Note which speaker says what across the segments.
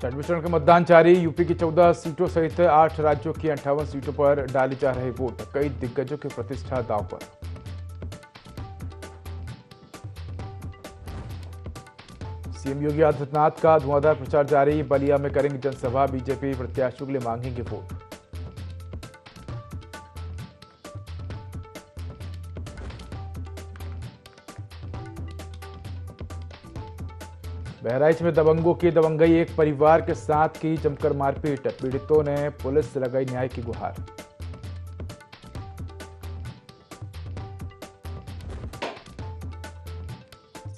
Speaker 1: छठवें चरण का मतदान जारी। यूपी की 14 सीटों सहित 8 राज्यों की 58 सीटों पर डाले जा रहे वोट। कई दिग्गजों की प्रतिष्ठा दांव पर। सीएम योगी आदित्यनाथ का धुआंधार प्रचार जारी। बलिया में करेंगे जनसभा। बीजेपी प्रत्याशियों के लिए मांगेंगे वोट। बहराइच में दबंगों की दबंगई। एक परिवार के साथ की जमकर मारपीट। पीड़ितों ने पुलिस से लगाई न्याय की गुहार।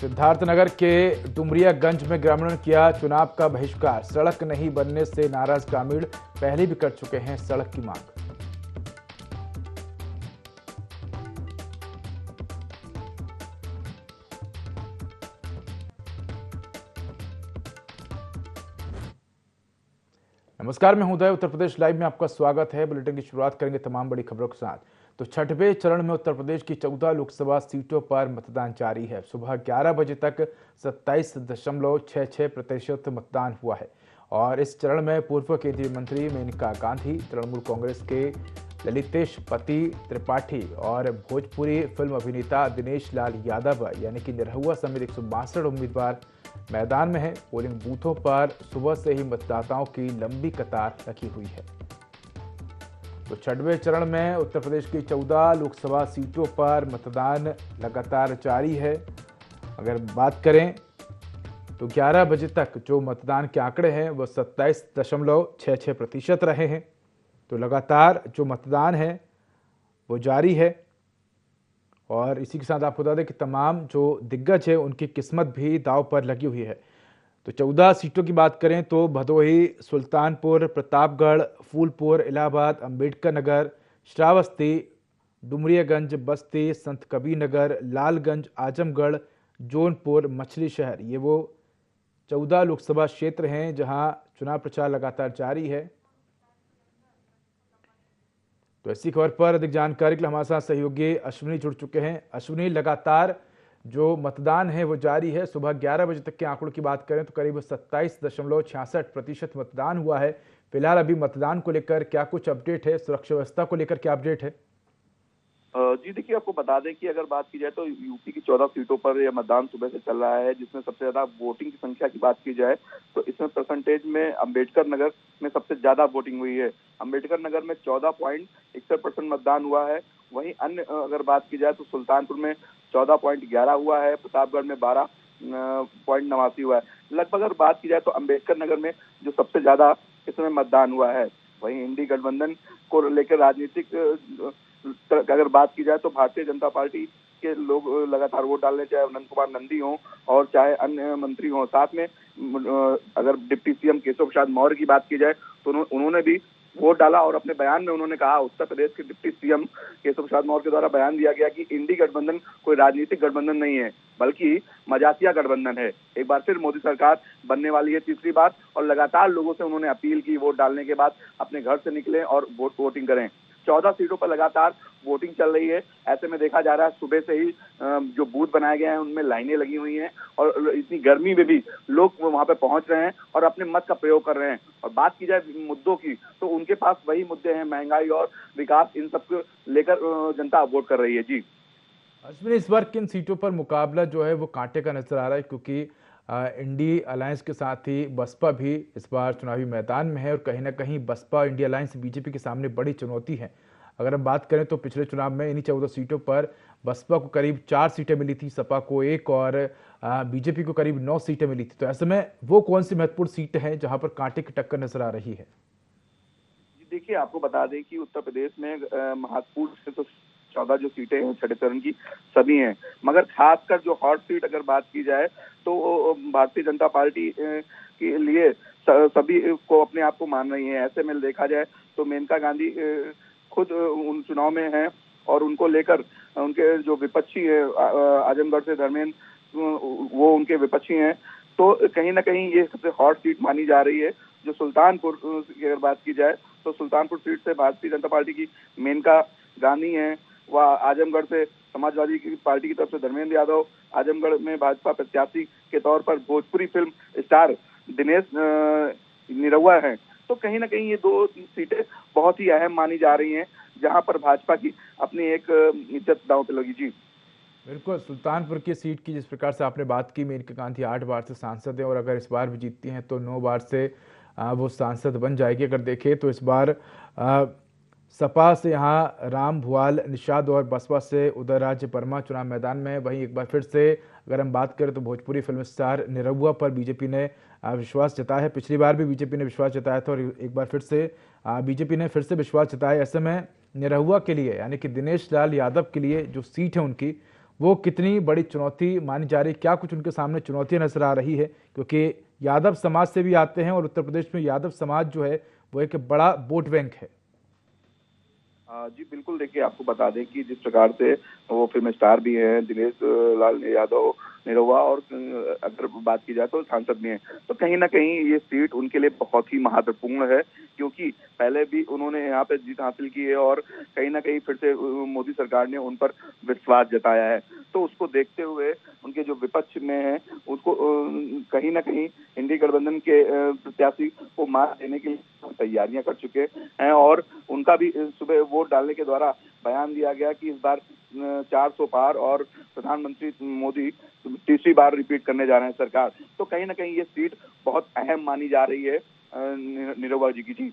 Speaker 1: सिद्धार्थनगर के डुमरियागंज में ग्रामीणों ने किया चुनाव का बहिष्कार। सड़क नहीं बनने से नाराज ग्रामीण पहले भी कर चुके हैं सड़क की मांग। नमस्कार, मैं हूं उदय। उत्तर प्रदेश लाइव में आपका स्वागत है। बुलेटिन की शुरुआत करेंगे तमाम बड़ी खबरों के साथ। तो छठवें चरण में उत्तर प्रदेश की 14 लोकसभा सीटों पर मतदान जारी है। सुबह 11 बजे तक 27.66% मतदान हुआ है। और इस चरण में पूर्व केंद्रीय मंत्री मेनका गांधी, तृणमूल कांग्रेस के ललितेश पति त्रिपाठी और भोजपुरी फिल्म अभिनेता दिनेश लाल यादव यानी कि निरहुआ समेत 162 उम्मीदवार मैदान में है। पोलिंग बूथों पर सुबह से ही मतदाताओं की लंबी कतार लगी हुई है। तो छठवें चरण में उत्तर प्रदेश की 14 लोकसभा सीटों पर मतदान लगातार जारी है। अगर बात करें तो 11 बजे तक जो मतदान के आंकड़े हैं वो 27.66% रहे हैं। तो लगातार जो मतदान है वो जारी है। और इसी के साथ आपको बता दें कि तमाम जो दिग्गज है उनकी किस्मत भी दांव पर लगी हुई है। तो 14 सीटों की बात करें तो भदोही, सुल्तानपुर, प्रतापगढ़, फूलपुर, इलाहाबाद, अंबेडकर नगर, श्रावस्ती, डुमरियागंज, बस्ती, संत कबीर नगर, लालगंज, आजमगढ़, जौनपुर, मछली शहर, ये वो 14 लोकसभा क्षेत्र हैं जहां चुनाव प्रचार लगातार जारी है। तो ऐसी खबर पर अधिक जानकारी के लिए हमारे साथ सहयोगी अश्विनी जुड़ चुके हैं। अश्विनी, लगातार जो मतदान है वो जारी है। सुबह 11 बजे तक के आंकड़ों की बात करें तो करीब 27.66% मतदान हुआ है। फिलहाल अभी मतदान को लेकर क्या कुछ अपडेट है? सुरक्षा व्यवस्था को लेकर क्या अपडेट है?
Speaker 2: जी देखिए, आपको बता दें कि अगर बात की जाए तो यूपी की 14 सीटों पर यह मतदान सुबह से चल रहा है, जिसमें सबसे ज्यादा वोटिंग की संख्या की बात की जाए तो इसमें परसेंटेज में अंबेडकर नगर में सबसे ज्यादा वोटिंग हुई है। अंबेडकर नगर में 14.61% मतदान हुआ है। वहीं अन्य अगर बात की जाए तो सुल्तानपुर में 14.11 हुआ है, प्रतापगढ़ में 12.89 हुआ है। लगभग अगर बात की जाए तो अंबेडकर नगर में जो सबसे ज्यादा इसमें मतदान हुआ है। वहीं इंडी गठबंधन को लेकर राजनीतिक अगर बात की जाए तो भारतीय जनता पार्टी के लोग लगातार वोट डालने, चाहे अनंत कुमार नंदी हों और चाहे अन्य मंत्री हों। साथ में अगर डिप्टी सीएम केशव प्रसाद मौर्य की बात की जाए तो उन्होंने भी वोट डाला और अपने बयान में उन्होंने कहा, उत्तर प्रदेश के डिप्टी सीएम केशव प्रसाद मौर्य के द्वारा बयान दिया गया कि इंडी गठबंधन कोई राजनीतिक गठबंधन नहीं है, बल्कि मजाकिया गठबंधन है। एक बार फिर मोदी सरकार बनने वाली है तीसरी बार, और लगातार लोगों से उन्होंने अपील की वोट डालने के बाद अपने घर से निकलें और वोटिंग करें। 14 सीटों पर लगातार वोटिंग चल रही है। ऐसे में देखा जा रहा है सुबह से ही जो बूथ बनाए गए हैं उनमें लाइनें लगी हुई हैं और इतनी गर्मी में भी लोग वहां पे पहुंच रहे हैं और अपने मत का प्रयोग कर रहे हैं। और बात की जाए मुद्दों की तो उनके पास वही मुद्दे हैं, महंगाई और विकास, इन सब को लेकर जनता वोट कर रही है। जी
Speaker 1: अश्विनी, इस बार किन सीटों पर मुकाबला जो है वो कांटे का नजर आ रहा है? क्योंकि इंडी अलायंस के साथ ही बसपा भी इस बार चुनावी मैदान में है और कहीं ना कहीं बसपा इंडिया अलायंस बीजेपी के सामने बड़ी चुनौती है। अगर हम बात करें तो पिछले चुनाव में इन्हीं 14 सीटों पर बसपा को करीब 4 सीटें मिली थी, सपा को 1 और बीजेपी को करीब 9 सीटें मिली थी। तो ऐसे में वो कौन सी महत्वपूर्ण सीट है जहां पर कांटे की टक्कर नजर आ रही है?
Speaker 2: देखिए, आपको बता दें कि उत्तर प्रदेश में महत्वपूर्ण तो 14 जो सीटें हैं छठे चरण की सभी हैं, मगर खासकर जो हॉट सीट अगर बात की जाए तो भारतीय जनता पार्टी के लिए सभी को अपने आप को मान रही है। ऐसे में देखा जाए तो मेनका गांधी खुद उन चुनाव में हैं और उनको लेकर उनके जो विपक्षी है आजमगढ़ से धर्मेंद्र, वो उनके विपक्षी हैं। तो कहीं ना कहीं ये सबसे हॉट सीट मानी जा रही है। जो सुल्तानपुर की अगर बात की जाए तो सुल्तानपुर सीट से भारतीय जनता पार्टी की मेनका गांधी हैं, वह आजमगढ़ से समाजवादी की पार्टी की तरफ से धर्मेंद्र यादव, आजमगढ़ में भाजपा प्रत्याशी के तौर पर भोजपुरी फिल्म स्टार दिनेश निरहुआ हैं। तो कहीं ना कहीं ये दो सीटें बहुत ही अहम मानी जा रही हैं, जहां पर भाजपा की अपनी एक इज्जत दांव पे लगी। जी
Speaker 1: बिल्कुल, सुल्तानपुर की सीट की जिस प्रकार से आपने बात की, मेनका गांधी 8 बार से सांसद हैं और अगर इस बार भी जीतती हैं तो 9 बार से वो सांसद बन जाएगी। अगर देखें तो इस बार सपा से यहाँ राम भुआल निषाद और बसपा से उदयराज वर्मा चुनाव मैदान में। वहीं एक बार फिर से अगर हम बात करें तो भोजपुरी फिल्म स्टार निरहुआ पर बीजेपी ने विश्वास जताया है। पिछली बार भी बीजेपी ने विश्वास जताया था और एक बार फिर से बीजेपी ने फिर से विश्वास जताया। ऐसे में निरहुआ के लिए यानी कि दिनेश लाल यादव के लिए जो सीट है उनकी, वो कितनी बड़ी चुनौती मानी जा रही है, क्या कुछ उनके सामने चुनौतियां नजर आ रही है? क्योंकि यादव समाज से भी आते हैं और उत्तर प्रदेश में यादव समाज जो है वो एक बड़ा वोट बैंक है।
Speaker 2: जी बिल्कुल, देखिए आपको बता दें कि जिस प्रकार से वो फिल्म स्टार भी हैं दिनेश लाल यादव निरहुआ, और अगर बात की जाए तो सांसद भी हैं, तो कहीं ना कहीं ये सीट उनके लिए बहुत ही महत्वपूर्ण है, क्योंकि पहले भी उन्होंने यहाँ पे जीत हासिल की है और कहीं ना कहीं फिर से मोदी सरकार ने उन पर विश्वास जताया है। तो उसको देखते हुए उनके जो विपक्ष में है उसको कहीं ना कहीं इंडी गठबंधन के प्रत्याशी को मात देने के लिए तैयारियां कर चुके हैं, और उनका भी सुबह वोट डालने के द्वारा बयान दिया गया कि इस बार 400 पार और प्रधानमंत्री मोदी तीसरी बार रिपीट करने जा रहे हैं सरकार। तो कहीं ना कहीं ये सीट बहुत अहम मानी जा रही है निरहुआ जी की। जी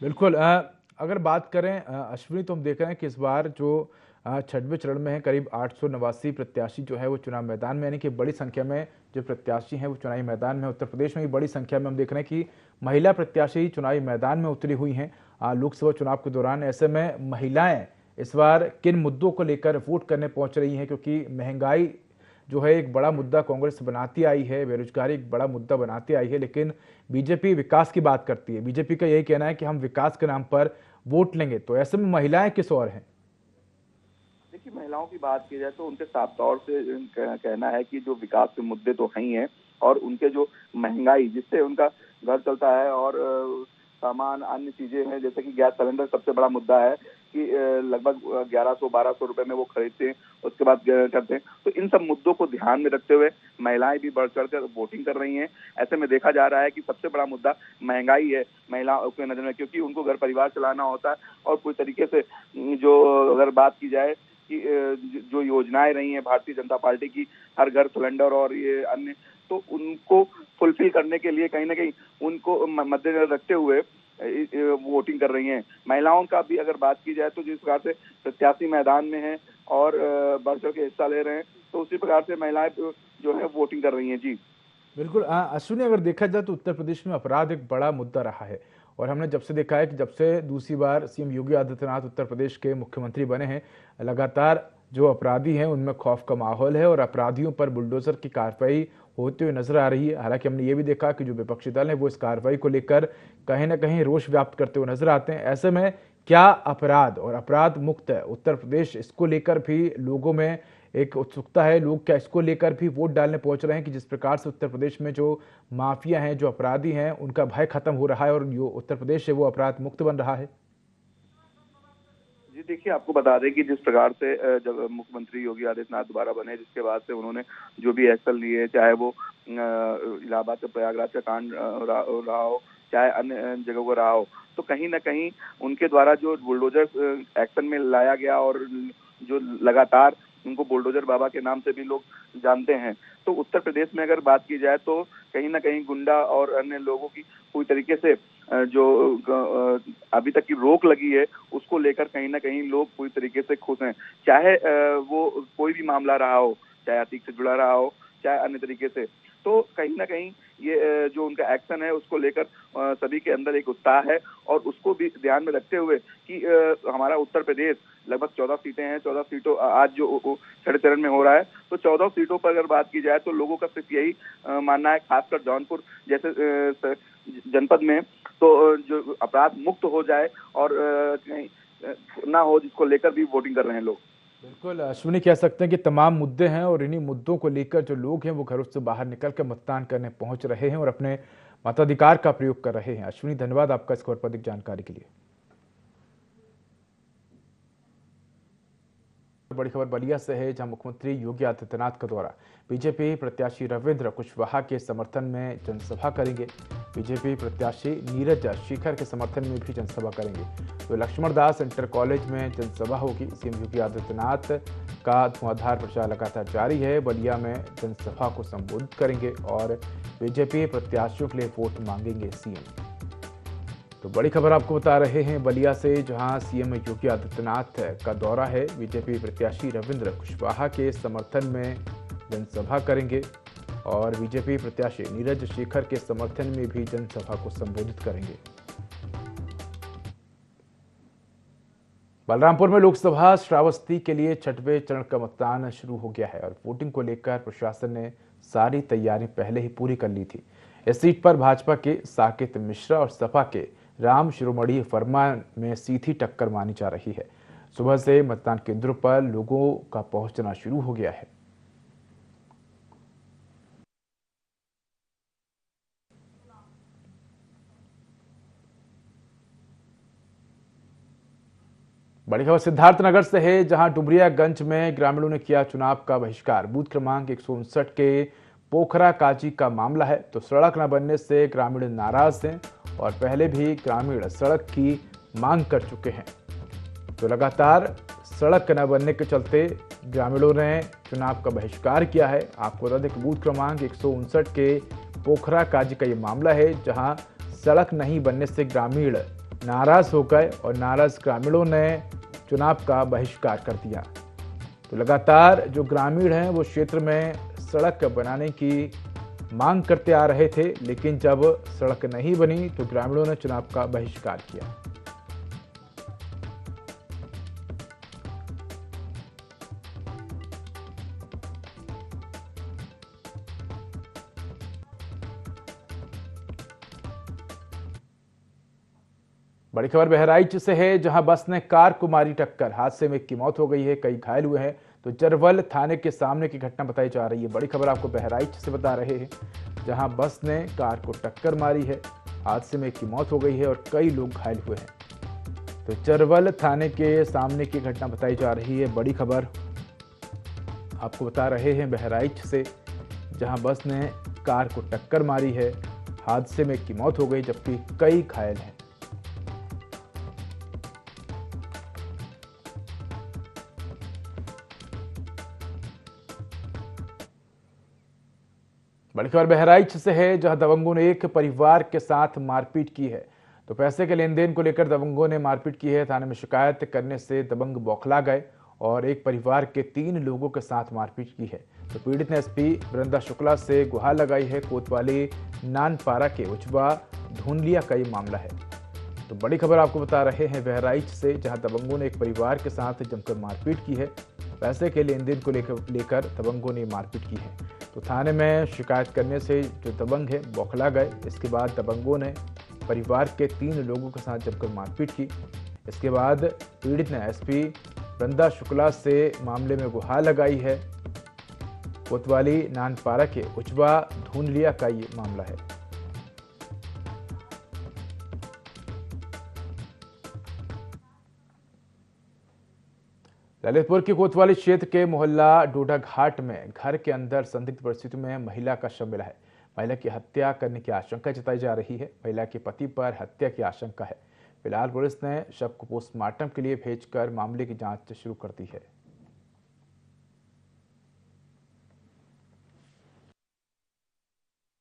Speaker 1: बिल्कुल, अगर बात करें अश्विनी, तो हम देख रहे हैं कि इस बार जो 6वें चरण में है करीब 889 प्रत्याशी जो है वो चुनाव मैदान में, यानी कि बड़ी संख्या में जो प्रत्याशी हैं वो चुनावी मैदान में। उत्तर प्रदेश में भी बड़ी संख्या में हम देख रहे हैं कि महिला प्रत्याशी चुनावी मैदान में उतरी हुई हैं लोकसभा चुनाव के दौरान। ऐसे में महिलाएं इस बार किन मुद्दों को लेकर वोट करने पहुंच रही हैं? क्योंकि महंगाई जो है एक बड़ा मुद्दा कांग्रेस बनाती आई है, बेरोजगारी एक बड़ा मुद्दा बनाती आई है, लेकिन बीजेपी विकास की बात करती है। बीजेपी का यही कहना है कि हम विकास के नाम पर वोट लेंगे। तो ऐसे में महिलाएं किस ओर हैं?
Speaker 2: देखिए, महिलाओं की बात की जाए तो उनके साफ तौर से कहना है कि जो विकास के मुद्दे तो हैं ही हैं, और उनके जो महंगाई जिससे उनका घर चलता है और सामान अन्य चीजें हैं, जैसे कि गैस सिलेंडर सबसे बड़ा मुद्दा है कि लगभग 1100-1200 रुपए में वो खरीदते हैं, उसके बाद करते हैं। तो इन सब मुद्दों को ध्यान में रखते हुए महिलाएं भी बढ़ चढ़कर वोटिंग कर रही हैं। ऐसे में देखा जा रहा है कि सबसे बड़ा मुद्दा महंगाई है महिलाओं के नजर में, क्योंकि उनको घर परिवार चलाना होता है, और पूरी तरीके से जो अगर बात की जाए कि जो योजनाएं रही हैं भारतीय जनता पार्टी की, हर घर सिलेंडर और ये अन्य, तो उनको फुलफिल करने के लिए कहीं ना कहीं उनको मद्देनजर रखते हुए वोटिंग कर रही हैं। महिलाओं का भी अगर बात की जाए तो जिस प्रकार से प्रत्याशी मैदान में हैं और बढ़ चढ़ के हिस्सा ले रहे हैं, तो उसी प्रकार से महिलाएं जो है वोटिंग कर रही हैं। जी
Speaker 1: बिल्कुल, अश्विनी, अगर देखा जाए तो उत्तर प्रदेश में अपराध एक बड़ा मुद्दा रहा है और हमने जब से देखा है कि जब से दूसरी बार सीएम योगी आदित्यनाथ उत्तर प्रदेश के मुख्यमंत्री बने हैं, लगातार जो अपराधी हैं उनमें खौफ का माहौल है और अपराधियों पर बुलडोजर की कार्रवाई होते हुए नजर आ रही है। हालांकि हमने ये भी देखा कि जो विपक्षी दल है वो इस कार्रवाई को लेकर कहीं ना कहीं रोष व्याप्त करते हुए नजर आते हैं। ऐसे में क्या अपराध और अपराध मुक्त है उत्तर प्रदेश, इसको लेकर भी लोगों में एक उत्सुकता है? लोग क्या इसको लेकर भी वोट डालने पहुंच रहे हैं कि जिस प्रकार से उत्तर प्रदेश में जो माफिया हैं, जो अपराधी हैं, उनका भय खत्म हो रहा है और जो उत्तर प्रदेश है वो अपराध मुक्त बन रहा है?
Speaker 2: जी देखिए, आपको बता दें कि जिस प्रकार से जब मुख्यमंत्री योगी आदित्यनाथ दोबारा बने, जिसके बाद से उन्होंने जो भी एक्शन लिए, चाहे वो इलाहाबाद के प्रयागराज का कांड रहा हो, चाहे अन्य जगहों को रहा हो, तो कहीं ना कहीं उनके द्वारा जो बुलडोजर एक्शन में लाया गया और जो लगातार उनको बुलडोजर बाबा के नाम से भी लोग जानते हैं, तो उत्तर प्रदेश में अगर बात की जाए तो कहीं ना कहीं गुंडा और अन्य लोगों की पूरी तरीके से जो अभी तक की रोक लगी है उसको लेकर कहीं ना कहीं लोग पूरी तरीके से खुश हैं। चाहे वो कोई भी मामला रहा हो, चाहे अतीक से जुड़ा रहा हो, चाहे अन्य तरीके से, तो कहीं ना कहीं ये जो उनका एक्शन है उसको लेकर सभी के अंदर एक उत्साह है, और उसको भी ध्यान में रखते हुए कि हमारा उत्तर प्रदेश लगभग 14 सीटें हैं, 14 सीटों आज जो छठे चरण में हो रहा है, तो 14 सीटों पर अगर बात की जाए तो लोगों का सिर्फ यही मानना है, खासकर जौनपुर जैसे जनपद में, तो जो अपराध मुक्त हो जाए और कहीं ना हो, जिसको लेकर भी वोटिंग कर रहे हैं लोग।
Speaker 1: बिल्कुल, अश्विनी, कह सकते हैं कि तमाम मुद्दे हैं और इन्हीं मुद्दों को लेकर जो लोग हैं वो घरों से बाहर निकलकर मतदान करने पहुंच रहे हैं और अपने मताधिकार का प्रयोग कर रहे हैं। अश्विनी, धन्यवाद आपका इस खबर पर अधिक जानकारी के लिए। बड़ी खबर बलिया से है, जहां मुख्यमंत्री योगी आदित्यनाथ का दौरा। बीजेपी प्रत्याशी रविंद्र कुशवाहा के समर्थन में जनसभा करेंगे। बीजेपी प्रत्याशी नीरज शेखर के समर्थन में भी जनसभा करेंगे। तो लक्ष्मण दास इंटर कॉलेज में जनसभा होगी। सीएम योगी आदित्यनाथ का धुआंधार प्रचार लगातार जारी है। बलिया में जनसभा को संबोधित करेंगे और बीजेपी प्रत्याशियों के लिए वोट मांगेंगे सीएम। तो बड़ी खबर आपको बता रहे हैं बलिया से, जहां सीएम योगी आदित्यनाथ का दौरा है। बीजेपी प्रत्याशी रविंद्र कुशवाहा के समर्थन में जनसभा करेंगे और बीजेपी प्रत्याशी नीरज शेखर के समर्थन में भी जनसभा को संबोधित करेंगे। बलरामपुर में लोकसभा श्रावस्ती के लिए छठवें चरण का मतदान शुरू हो गया है और वोटिंग को लेकर प्रशासन ने सारी तैयारी पहले ही पूरी कर ली थी। इस सीट पर भाजपा के साकेत मिश्रा और सपा के राम शिरोमणि वर्मा में सीधी टक्कर मानी जा रही है। सुबह से मतदान केंद्रों पर लोगों का पहुंचना शुरू हो गया है। बड़ी खबर सिद्धार्थनगर से है, जहां डुमरियागंज में ग्रामीणों ने किया चुनाव का बहिष्कार। बूथ क्रमांक 159 के पोखरा काजी का मामला है। तो सड़क न बनने से ग्रामीण नाराज हैं और पहले भी ग्रामीण सड़क की मांग कर चुके हैं। तो लगातार सड़क न बनने के चलते ग्रामीणों ने चुनाव का बहिष्कार किया है। आपको बता दें कि बूथ क्रमांक 159 के पोखरा काजी का ये मामला है, जहां सड़क नहीं बनने से ग्रामीण नाराज हो गए और नाराज ग्रामीणों ने चुनाव का बहिष्कार कर दिया। तो लगातार जो ग्रामीण हैं वो क्षेत्र में सड़क बनाने की मांग करते आ रहे थे, लेकिन जब सड़क नहीं बनी तो ग्रामीणों ने चुनाव का बहिष्कार किया। बड़ी खबर बहराइच से है, जहां बस ने कार को मारी टक्कर। हादसे में एक की मौत हो गई है, कई घायल हुए हैं। तो जरवल थाने के सामने की घटना बताई जा रही है। बड़ी खबर आपको बहराइच से बता रहे हैं, जहां बस ने कार को टक्कर मारी है। हादसे में एक की मौत हो गई है और कई लोग घायल हुए हैं। तो जरवल थाने के सामने की घटना बताई जा रही है। बड़ी खबर आपको बता रहे हैं बहराइच से, जहां बस ने कार को टक्कर मारी है। हादसे में एक की मौत हो गई जबकि कई घायल हैं। बड़ी खबर बहराइच से है, जहां दबंगों ने एक परिवार के साथ मारपीट की है। तो पैसे के लेन देन को लेकर दबंगों ने मारपीट की है। थाने में शिकायत करने से दबंग बौखला गए और एक परिवार के 3 लोगों के साथ मारपीट की है। तो पीड़ित ने एसपी वृंदा शुक्ला से गुहार लगाई है। कोतवाली नानपारा के उचवा धुनलिया का ये मामला है। तो बड़ी खबर आपको बता रहे हैं बहराइच से, जहां दबंगों ने एक परिवार के साथ जमकर मारपीट की है। पैसे के लेन देन को लेकर दबंगों ने मारपीट की है। तो थाने में शिकायत करने से जो दबंग है बौखला गए। इसके बाद दबंगों ने परिवार के 3 लोगों के साथ जमकर मारपीट की। इसके बाद पीड़ित ने एसपी वृंदा शुक्ला से मामले में गुहार लगाई है। कोतवाली नानपारा के उचवा धुनलिया का ये मामला है। ललितपुर की कोतवाली क्षेत्र के मोहल्ला डोडा घाट में घर के अंदर संदिग्ध परिस्थितियों में महिला का शव मिला है। महिला की हत्या करने की आशंका जताई जा रही है। महिला के पति पर हत्या की आशंका है। फिलहाल पुलिस ने शव को पोस्टमार्टम के लिए भेजकर मामले की जांच शुरू कर दी है।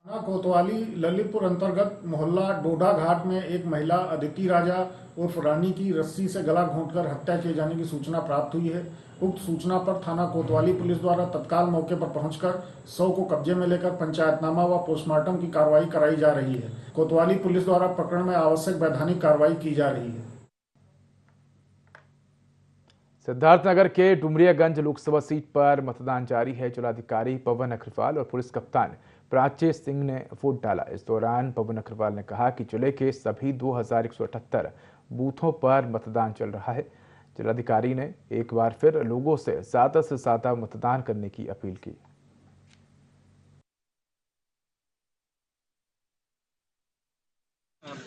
Speaker 3: कोतवाली ललितपुर अंतर्गत मोहल्ला डोडा घाट में एक महिला अदिति राजा उर्फ रानी की रस्सी से गला घोंटकर हत्या किए जाने की सूचना प्राप्त हुई है। उक्त सूचना पर थाना कोतवाली पुलिस द्वारा तत्काल मौके पर पहुंचकर शव को कब्जे में लेकर पंचायतनामा व पोस्टमार्टम की कार्रवाई कराई जा रही है। कोतवाली पुलिस द्वारा प्रकरण में आवश्यक वैधानिक कार्रवाई की जा रही है।
Speaker 1: सिद्धार्थनगर के डुमरियागंज लोकसभा सीट पर मतदान जारी है। जिलाधिकारी पवन अग्रवाल और पुलिस कप्तान प्राची सिंह ने वोट डाला। इस दौरान पवन अग्रवाल ने कहा कि जिले के सभी 2178 बूथों पर मतदान चल रहा है। जिलाधिकारी ने एक बार फिर लोगों से ज्यादा मतदान करने की अपील की।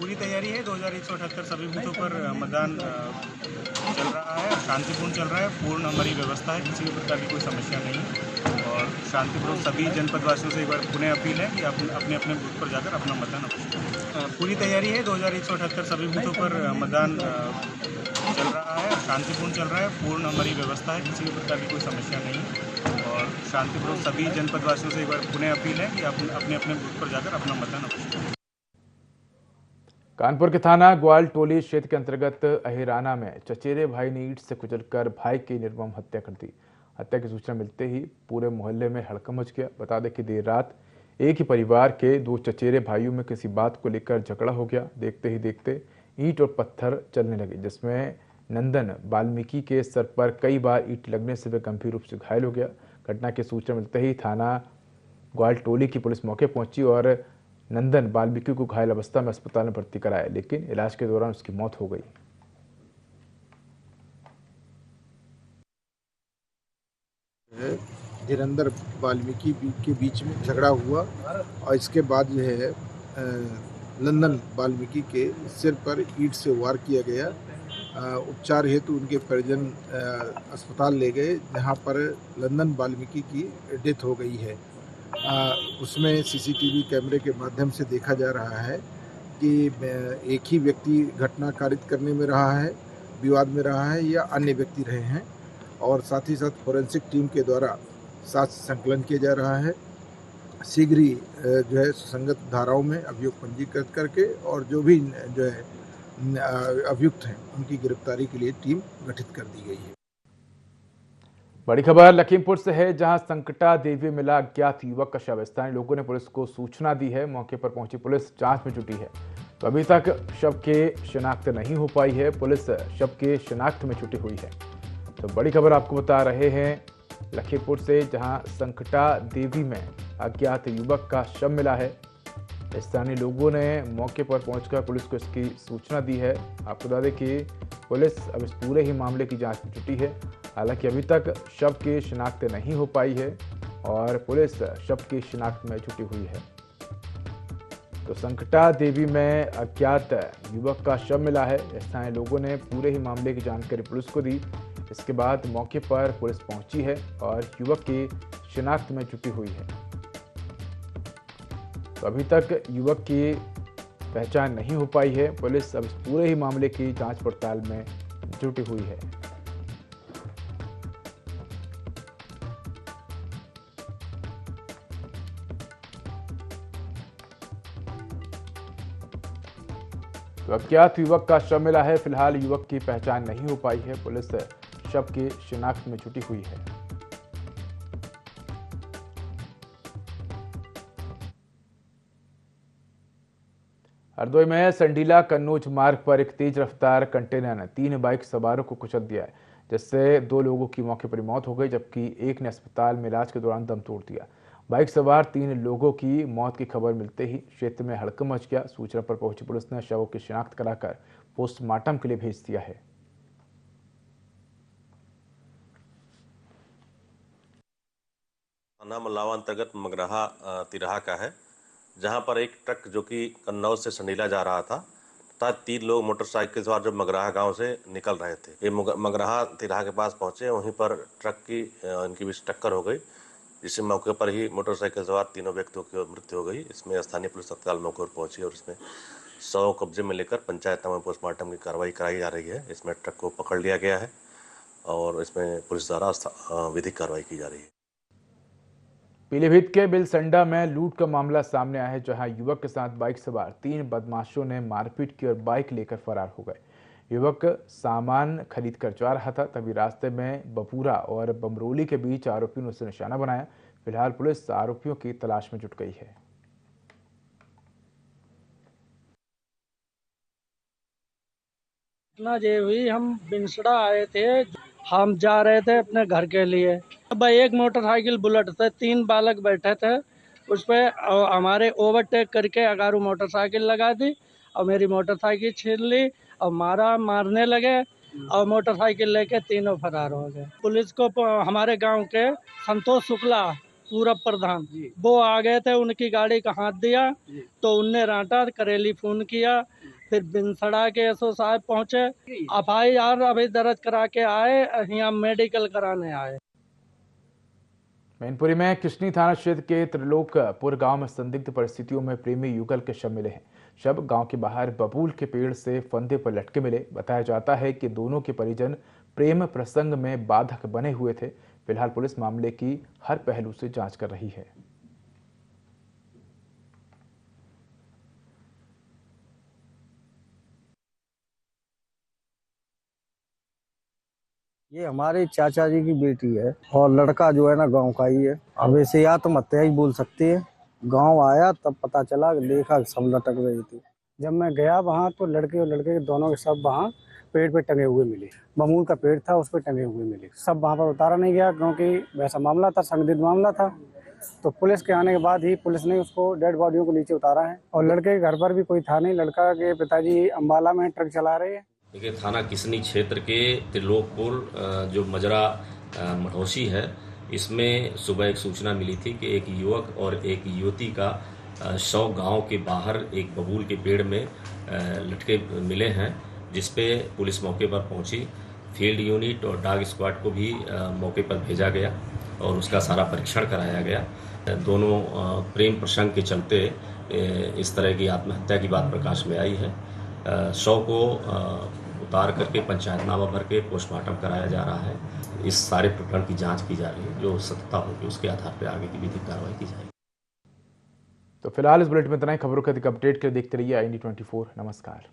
Speaker 4: पूरी तैयारी है। 2178 सभी बूथों पर मतदान चल रहा है, शांतिपूर्ण चल रहा है। पूर्ण हमारी व्यवस्था है, किसी भी प्रकार की कोई समस्या नहीं है और शांतिपूर्वक सभी जनपद वासियों से एक बार पुनः अपील है कि अपने अपने बूथ पर जाकर अपना मतदान अवश्य करें। पूरी तैयारी है। 2178 सभी बूथों पर मतदान चल रहा है, शांतिपूर्ण चल रहा है। पूर्ण हमारी व्यवस्था है, किसी भी प्रकार की कोई समस्या नहीं है और शांतिपूर्वक सभी जनपद वासियों से एक बार पुनः अपील है कि अपने अपने बूथ पर जाकर अपना मतदान अवश्य करें।
Speaker 1: कानपुर के थाना ग्वाल टोली क्षेत्र के अंतर्गत अहिराना में चचेरे भाई ने ईंट से कुचलकर भाई की निर्मम हत्या कर दी। हत्या की सूचना मिलते ही पूरे मोहल्ले में हड़कंप मच गया। बता दें कि देर रात एक ही परिवार के दो चचेरे भाइयों में किसी बात को लेकर झगड़ा हो गया। देखते ही देखते ईंट और पत्थर चलने लगे, जिसमें नंदन वाल्मीकि के सर पर कई बार ईंट लगने से वे गंभीर रूप से घायल हो गया। घटना की सूचना मिलते ही थाना ग्वाल टोली की पुलिस मौके पहुंची और नंदन वाल्मीकि को घायल अवस्था में अस्पताल में भर्ती कराया, लेकिन इलाज के दौरान उसकी मौत हो गई।
Speaker 5: धीरेन्द्र वाल्मीकि के बीच में झगड़ा हुआ और इसके बाद जो है नंदन वाल्मीकि के सिर पर ईंट से वार किया गया। उपचार हेतु उनके परिजन अस्पताल ले गए, जहां पर नंदन वाल्मीकि की डेथ हो गई है। उसमें सीसीटीवी कैमरे के माध्यम से देखा जा रहा है कि एक ही व्यक्ति घटना कारित करने में रहा है, विवाद में रहा है या अन्य व्यक्ति रहे हैं और साथ ही साथ फोरेंसिक टीम के द्वारा साक्ष्य संकलन किया जा रहा है। शीघ्र ही जो है सुसंगत धाराओं में अभियोग पंजीकृत करके और जो भी जो है अभियुक्त हैं उनकी गिरफ्तारी के लिए टीम गठित कर दी गई है।
Speaker 1: बड़ी खबर लखीमपुर से है, जहां संकटा देवी मिला अज्ञात युवक का शव। स्थानीय लोगों ने पुलिस को सूचना दी है। मौके पर पहुंची पुलिस जांच में जुटी है, तो अभी तक शव के शिनाख्त नहीं हो पाई है। पुलिस शव के शिनाख्त में जुटी हुई है। तो बड़ी खबर आपको बता रहे हैं लखीमपुर से, जहां संकटा देवी में अज्ञात युवक का शव मिला है। स्थानीय लोगों ने मौके पर पहुंचकर पुलिस को इसकी सूचना दी है। आपको बता दें कि पुलिस अब इस पूरे ही मामले की जांच में जुटी है। हालांकि अभी तक शव की शिनाख्त नहीं हो पाई है और पुलिस शव की शिनाख्त में जुटी हुई है। तो संकटा देवी में अज्ञात युवक का शव मिला है। स्थानीय लोगों ने पूरे ही मामले की जानकारी पुलिस को दी। इसके बाद मौके पर पुलिस पहुंची है और युवक की शिनाख्त में जुटी हुई है। तो अभी तक युवक की पहचान नहीं हो पाई है। पुलिस अब इस पूरे ही मामले की जांच पड़ताल में जुटी हुई है। तो अज्ञात युवक का शव मिला है। फिलहाल युवक की पहचान नहीं हो पाई है। पुलिस शव की शिनाख्त में जुटी हुई है। हरदोई में संडीला कन्नौज मार्ग पर एक तेज रफ्तार कंटेनर ने 3 बाइक सवारों को कुचल दिया है, जिससे 2 लोगों की मौके पर मौत हो गई, जबकि एक ने अस्पताल में इलाज के दौरान दम तोड़ दिया। बाइक सवार 3 लोगों की मौत की खबर मिलते ही क्षेत्र में हड़कंप मच गया। सूचना पर पहुंची पुलिस ने शवों की शिनाख्त कराकर पोस्टमार्टम के लिए भेज दिया है।
Speaker 6: थाना मल्लावा अंतर्गत मगराहा तिराहा का है, जहां पर एक ट्रक जो कि कन्नौज से संडीला जा रहा था तथा 3 लोग मोटरसाइकिल सवार जो मगराहा गांव से निकल रहे थे। ये मगराहा तिराहा के पास पहुंचे, वहीं पर ट्रक की इनकी बीच टक्कर हो गई, जिससे मौके पर ही मोटरसाइकिल सवार 3 व्यक्तियों की मृत्यु हो गई। इसमें स्थानीय पुलिस तत्काल मौके पर पहुंची और इसमें शव कब्जे में लेकर पंचायत में पोस्टमार्टम की कार्रवाई कराई जा रही है। इसमें ट्रक को पकड़ लिया गया है और इसमें पुलिस द्वारा विधिक कार्रवाई की जा रही है।
Speaker 1: पीलीभीत के बिलसंडा में लूट का मामला सामने आया है, जहां युवक के साथ बाइक सवार 3 बदमाशों ने मारपीट की और बाइक लेकर फरार हो गए। युवक सामान खरीद कर जा रहा था, तभी रास्ते में बपूरा और बमरोली के बीच आरोपियों ने उसे निशाना बनाया। फिलहाल पुलिस आरोपियों की तलाश में जुट गई है।
Speaker 7: हम बिनसड़ा आए थे, हम जा रहे थे अपने घर के लिए। अब एक मोटरसाइकिल बुलेट थे, 3 बालक बैठे थे उस पे, हमारे ओवरटेक करके अगारू मोटरसाइकिल लगा दी और मेरी मोटरसाइकिल छीन ली और मारने लगे और मोटरसाइकिल लेके तीनों फरार हो गए। पुलिस को हमारे गांव के संतोष शुक्ला पूर्व प्रधान वो आ गए थे, उनकी गाड़ी का हाथ दिया तो उनने रांटा करेली फोन किया फिर बिनसड़ा के एसओ साहब पहुंचे, FIR अभी दर्ज करा के आए, यहाँ मेडिकल कराने आए।
Speaker 1: मैनपुरी में किशनी थाना क्षेत्र के त्रिलोकपुर गांव में संदिग्ध परिस्थितियों में प्रेमी युगल के शव मिले हैं। शव गांव के बाहर बबूल के पेड़ से फंदे पर लटके मिले। बताया जाता है कि दोनों के परिजन प्रेम प्रसंग में बाधक बने हुए थे। फिलहाल पुलिस मामले की हर पहलू से जांच कर रही है।
Speaker 8: ये हमारे चाचा जी की बेटी है और लड़का जो है ना गांव का ही है। अब ऐसे आत्महत्या ही बोल सकती है। गांव आया तब पता चला, देखा सब लटक रही थी। जब मैं गया वहाँ तो लड़के और लड़के के दोनों के सब वहाँ पेड़ पे टंगे हुए मिले। बमूल का पेड़ था, उस पर टंगे हुए मिले। सब वहाँ पर उतारा नहीं गया क्योंकि वैसा मामला था, संदिग्ध मामला था। तो पुलिस के आने के बाद ही पुलिस ने उसको डेड बॉडियों को नीचे उतारा है। और लड़के के घर पर भी कोई था नहीं। लड़का के पिताजी अम्बाला में ट्रक चला रहे हैं।
Speaker 9: देखिए, थाना किशनी क्षेत्र के त्रिलोकपुर जो मजरा मढ़ौसी है, इसमें सुबह एक सूचना मिली थी कि एक युवक और एक युवती का शव गांव के बाहर एक बबूल के पेड़ में लटके मिले हैं, जिसपे पुलिस मौके पर पहुंची। फील्ड यूनिट और डॉग स्क्वाड को भी मौके पर भेजा गया और उसका सारा परीक्षण कराया गया। दोनों प्रेम प्रसंग के चलते इस तरह की आत्महत्या की बात प्रकाश में आई है। शव को उतार करके पंचायतनामा भर के पोस्टमार्टम कराया जा रहा है। इस सारे प्रकरण की जांच की जा रही है। जो सत्यता होगी उसके आधार पर आगे की विधिक कार्रवाई की जाएगी।
Speaker 1: तो फिलहाल इस बुलेटिन में इतना ही। खबरों के अधिक अपडेट के लिए देखते रहिए IND24। नमस्कार।